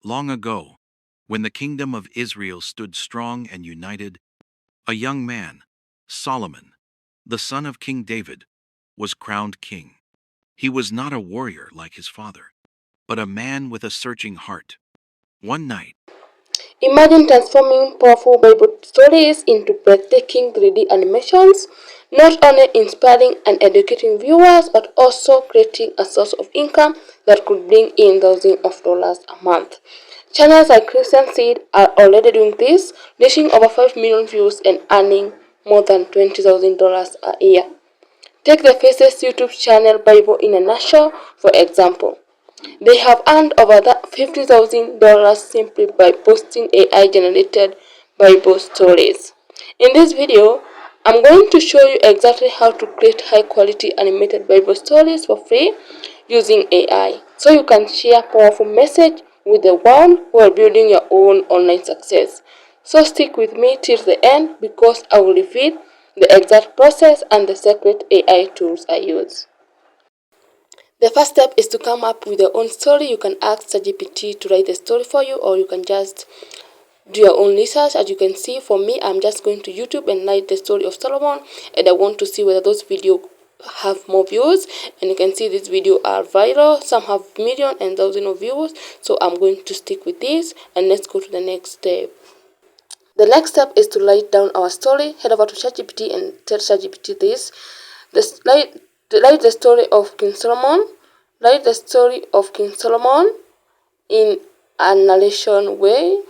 Long ago, when the kingdom of Israel stood strong and united, a young man, Solomon, the son of King David, was crowned king. He was not a warrior like his father, but a man with a searching heart. One night, Imagine transforming powerful Bible stories into breathtaking 3D animations, not only inspiring and educating viewers, but also creating a source of income that could bring in thousands of dollars a month. Channels like Christian Seed are already doing this, reaching over 5 million views and earning more than $20,000 a year. Take the Faces YouTube channel Bible in a Nutshell, for example. They have earned over $50,000 simply by posting AI-generated Bible stories. In this video, I'm going to show you exactly how to create high-quality animated Bible stories for free using AI, so you can share powerful message with the world while building your own online success. So stick with me till the end because I will reveal the exact process and the secret AI tools I use. The first step is to come up with your own story. You can ask ChatGPT to write the story for you, or you can just do your own research. As you can see, for me, I'm just going to YouTube and write the story of Solomon, and I want to see whether those videos have more views. And you can see these videos are viral. Some have million and thousands of views. So I'm going to stick with this, and let's go to the next step. The next step is to write down our story. Head over to ChatGPT and tell ChatGPT this. Write the story of King Solomon. Write the story of King Solomon in a narration way.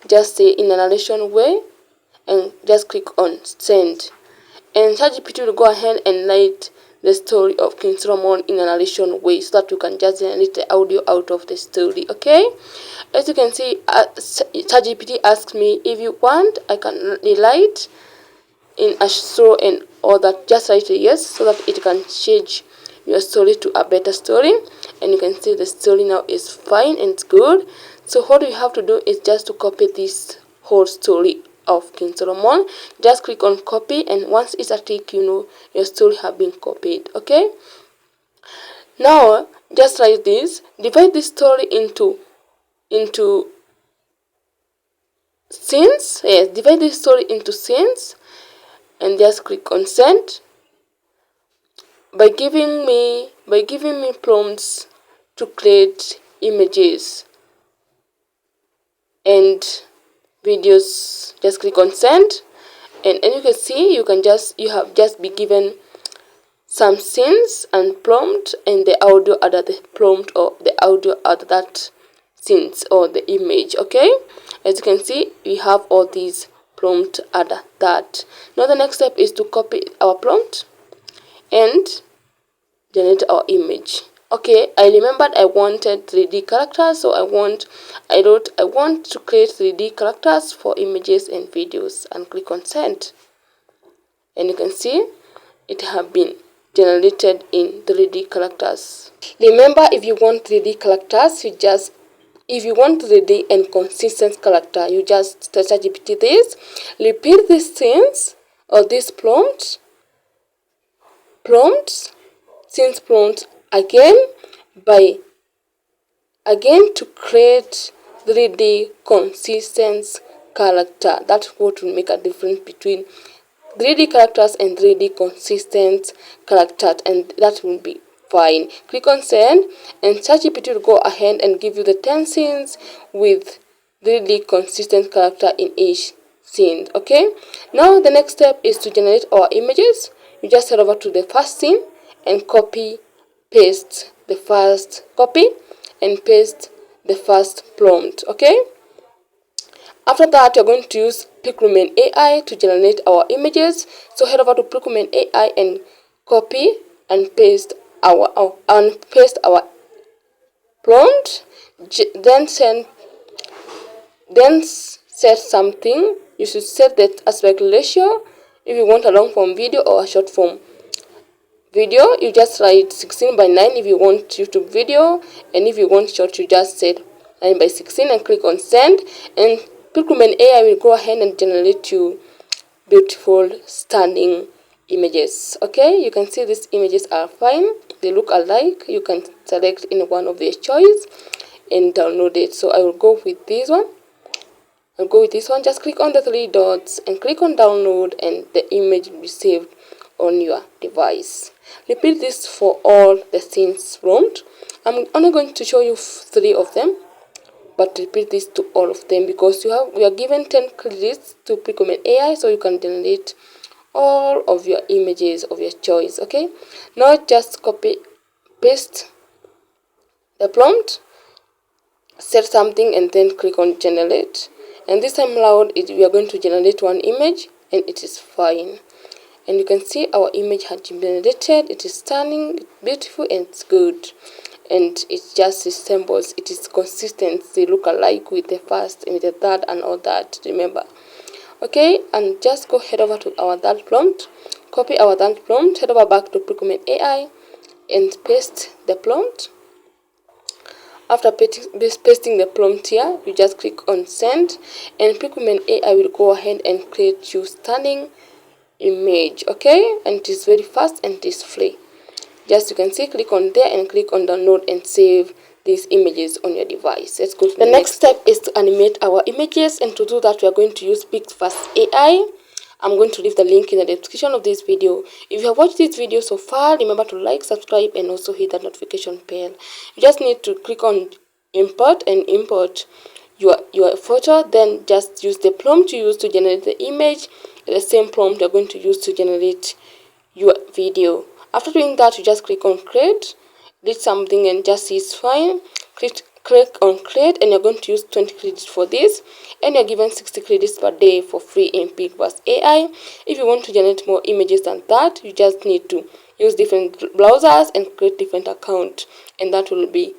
Just say in a narration way and just click on send. And ChatGPT will go ahead and write the story of King Solomon in a narration way so that you can just generate the audio out of the story, okay? As you can see, ChatGPT asks me if you want, I can rewrite in a slow and all that. Just write a yes so that it can change your story to a better story. And you can see the story now is fine and it's good. So what you have to do is just to copy this whole story of King Solomon. Just click on copy, and once it's a tick, you know your story have been copied, okay? Now just write this, divide this story into scenes. Yes, divide this story into scenes and just click on send. By giving me prompts to create images and videos, just click on send, and you can see you have just been given some scenes and prompt, and the audio under the prompt or the audio under that scenes or the image, okay? As you can see, we have all these prompt under that. Now the next step is to copy our prompt and generate our image. Okay, I remembered I wanted 3D characters, so I want to create 3D characters for images and videos, and click on send. And you can see it have been generated in 3D characters. Remember, if you want 3D characters, if you want 3D and consistent character, you just tell ChatGPT this. Repeat these things or this prompts since prompt again to create 3D consistent character. That's what will make a difference between 3D characters and 3D consistent character, and that will be fine. Click on send, and ChatGPT will go ahead and give you the 10 scenes with 3D consistent character in each scene, okay? Now the next step is to generate our images. You just head over to the first scene and paste the first prompt, okay? After that, you're going to use Piclumen AI to generate our images. So head over to Piclumen AI and copy and paste our prompt. Then set something. You should set the aspect ratio. If you want a long form video or a short form video, you just write 16:9 if you want YouTube video, and if you want short, you just set 9:16 and click on send, and Piclumen AI will go ahead and generate you beautiful, stunning images. Okay, you can see these images are fine, they look alike. You can select in one of their choice. and download it. So I will go with this one. Just click on the three dots and click on download, and the image will be saved on your device. Repeat this for all the scenes prompt. I'm only going to show you 3 of them, but repeat this to all of them because you are given 10 credits to Piccomet AI, so you can generate all of your images of your choice. Okay, now just copy paste the prompt, set something, and then click on generate. And this time loud, we are going to generate one image, and it is fine. And you can see our image has been generated. It is stunning, it's beautiful, and it's good. And it just resembles, it is consistent. They look alike with the first and with the third and all that, remember. Okay, and just go head over to our third prompt, copy our third prompt, head over back to Piccomet AI, and paste the prompt. After pasting the prompt here, you just click on send, and Piccomet AI will go ahead and create you stunning image. Okay, and it is very fast and it is free. Just you can see, click on there and click on download and save these images on your device. Let's go to the next step is to animate our images, and to do that we are going to use Picfast AI. I'm going to leave the link in the description of this video. If you have watched this video so far, remember to like, subscribe, and also hit that notification bell. You just need to click on import and import your photo, then just use the prompt you use to generate the image, the same prompt you're going to use to generate your video. After doing that, you just click on create, did something, and just see it's fine. Click on create, and you're going to use 20 credits for this, and you're given 60 credits per day for free in Picfast AI. If you want to generate more images than that, you just need to use different browsers and create different accounts, and that will be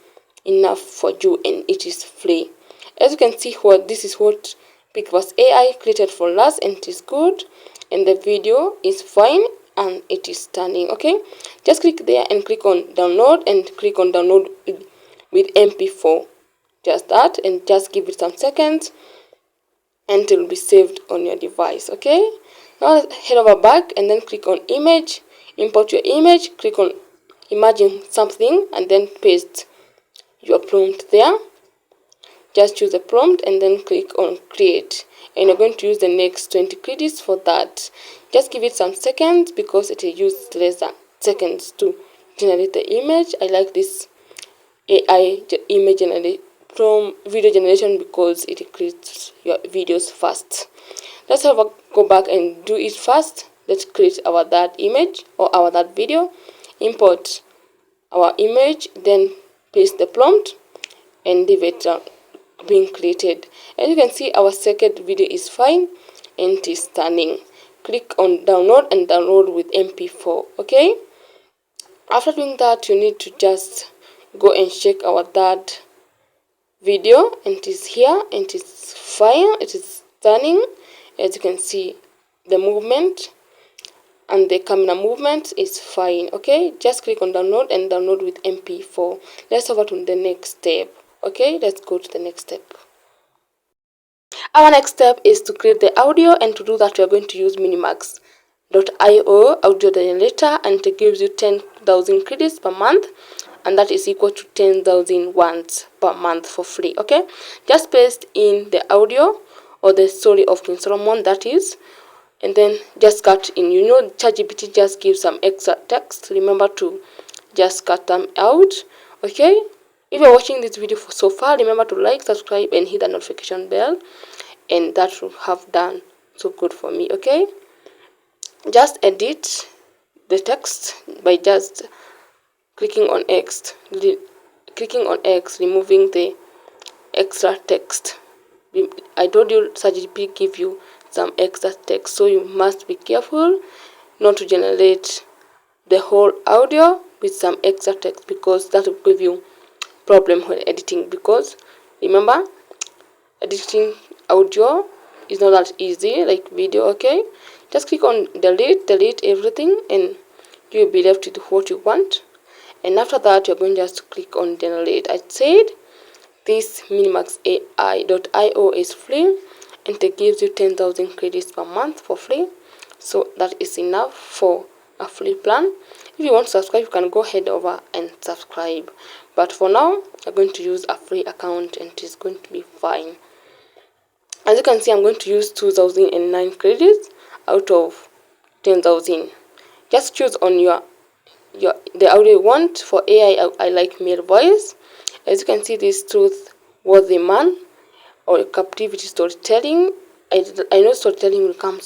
enough for you, and it is free. As you can see, this is what Picfast AI created for us, and it is good, and the video is fine and it is stunning. Okay, just click there and click on download, and click on download with MP4, just that, and just give it some seconds and it will be saved on your device. Okay, now head over back and then click on image, import your image, click on imagine something, and then paste your prompt there. Just choose a prompt and then click on create, and you're going to use the next 20 credits for that. Just give it some seconds because it will use less than seconds to generate the image. I like this AI image from video generation because it creates your videos fast. Let's go back and do it fast. Let's create our that image or our that video, import our image, then paste the prompt and leave it being created. As you can see, our second video is fine and it is stunning. Click on download and download with MP4. Okay, after doing that, you need to just go and check our third video, and it is here and it is fine, it is stunning. As you can see, the movement and the camera movement is fine. Okay, just click on download and download with MP4. Let's over to the next step. Okay, let's go to the next step. Our next step is to create the audio, and to do that we are going to use minimax.io audio generator, and it gives you 10,000 credits per month, and that is equal to 10,000 words per month for free. Okay, just paste in the audio or the story of King Solomon, that is, and then just cut in. You know, ChatGPT just gives some extra text. Remember to just cut them out. Okay, if you're watching this video so far, remember to like, subscribe, and hit the notification bell, and that will have done so good for me. Okay, just edit the text by just clicking on X, removing the extra text. I told you ChatGPT give you some extra text, so you must be careful not to generate the whole audio with some extra text, because that will give you problem when editing. Because remember, editing audio is not that easy like video. Okay, just click on delete everything, and you will be left with what you want. And after that, you're going just to click on generate. I said this minimax.io is free, and it gives you 10,000 credits per month for free, so that is enough for a free plan. If If you want to subscribe, you can go head over and subscribe. But for now, I'm going to use a free account and it is going to be fine. As you can see, I'm going to use 2009 credits out of 10,000. Just choose on the audio you want. For AI, I like male voice. As you can see, this truth was the man or captivity storytelling. I know storytelling will come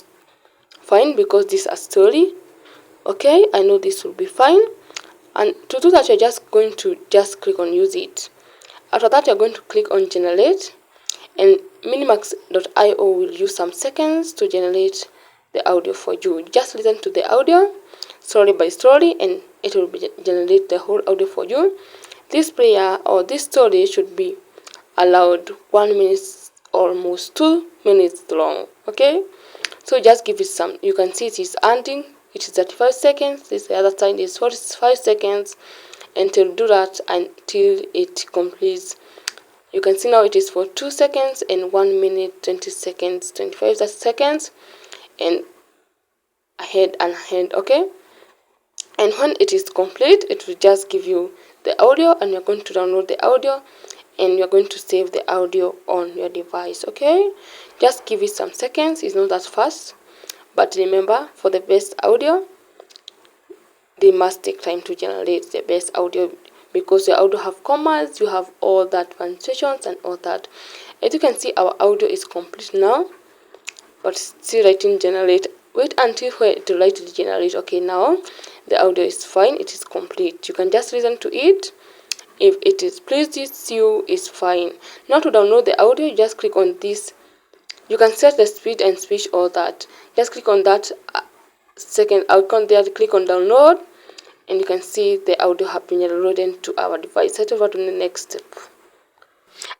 fine because this is a story. Okay, I know this will be fine. And to do that, you're just going to click on use it. After that, you're going to click on generate, and minimax.io will use some seconds to generate the audio for you. Just listen to the audio story by story and it will generate the whole audio for you. This prayer or this story should be allowed 1 minute, almost 2 minutes long. Okay, so just give it some. You can see it is ending. It is 35 seconds. This the other side is 45 seconds, and to do that until it completes. You can see now it is for 2 seconds and 1 minute 20 seconds, 25 seconds, and ahead and ahead. Okay, and when it is complete, it will just give you the audio, and you're going to download the audio and you're going to save the audio on your device. Okay, just give it some seconds. It's not that fast, but remember, for the best audio, they must take time to generate the best audio, because your audio have commas, you have all that punctuations and all that. As you can see, our audio is complete now, but still writing generate. Wait until it will write generate. Okay, now the audio is fine, it is complete. You can just listen to it. If it is pleases you, it's fine. Now to download the audio, you just click on this. You can set the speed and speech, all that. Just click on that second icon there, click on download, and you can see the audio have been downloaded to our device. Head over to the next step.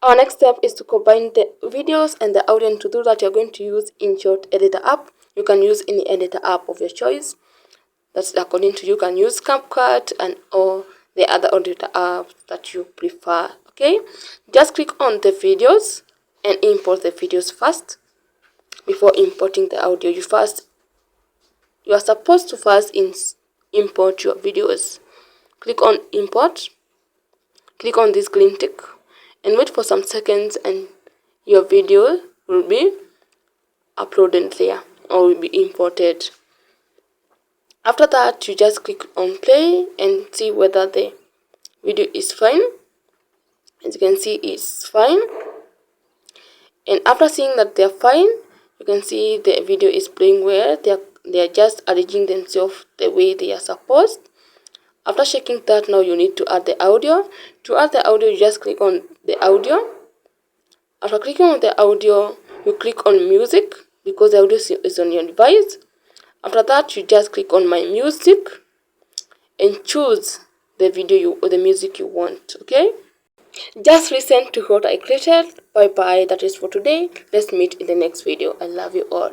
Our next step is to combine the videos and the audio. And to do that, you're going to use InShot Editor app. You can use any editor app of your choice. That's according to you. You can use CapCut and all the other editor apps that you prefer. Okay, just click on the videos and import the videos first before importing the audio. You are supposed to first import your videos. Click on import, click on this green tick, and wait for some seconds, and your video will be uploaded there or will be imported. After that, you just click on play and see whether the video is fine. As you can see, it's fine. And after seeing that they're fine, you can see the video is playing well. They are just arranging themselves the way they are supposed. After checking that, now you need to add the audio. To add the audio, you just click on the audio. After clicking on the audio, you click on music because the audio is on your device. After that, you just click on my music and choose the video or the music you want. Okay, just listen to what I created. Bye bye. That is for today. Let's meet in the next video. I love you all.